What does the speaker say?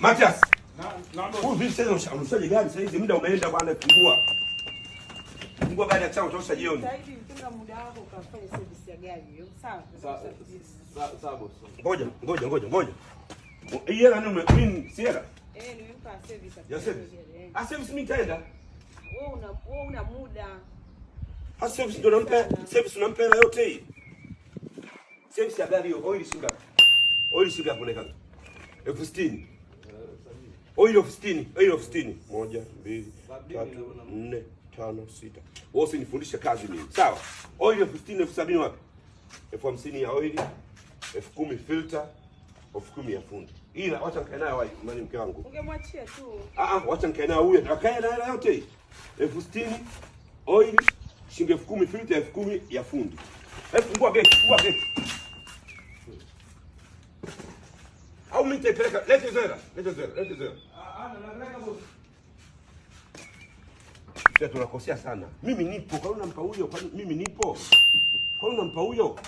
Matias. Huyu vipi sasa unashaje gari sasa hizi muda umeenda bwana fungua. Fungua gari ya chao tosha jioni. Sasa hivi tenga muda wako ukafanye service ya gari hiyo. Sawa. Sawa boss. Ngoja. Hii hela ni mimi si hela. Nimempa service. Ya service. Ah service mimi nitaenda. Wewe una muda. Ha service ndio nampa service unampa hela yote hii. Service ya gari hiyo oil shilingi ngapi? Oil shilingi ngapi unaeka? 60,000. Oil of 60. 1, 2, 3, 4, 5, 6. Wewe usinifundishe kazi mimi. Sawa. Oil of 60 70 wapi? 50,000 ya oil, 10,000 filter, 10,000 ya fundi. Ila wacha nikae nayo wapi? Mani mke wangu. Ungemwachia tu. Wacha nikae nayo huyo. Akae na hela yote hii. 60,000 oil, shilingi 10,000 filter, 10,000 ya fundi. Fungua gate. Au mimi nitapeleka. Lete zera. Napeleka boss. Sasa tunakosea sana. Mimi nipo. Kwa nini unampa huyo? Kwa nini mimi nipo? Kwa nini unampa huyo?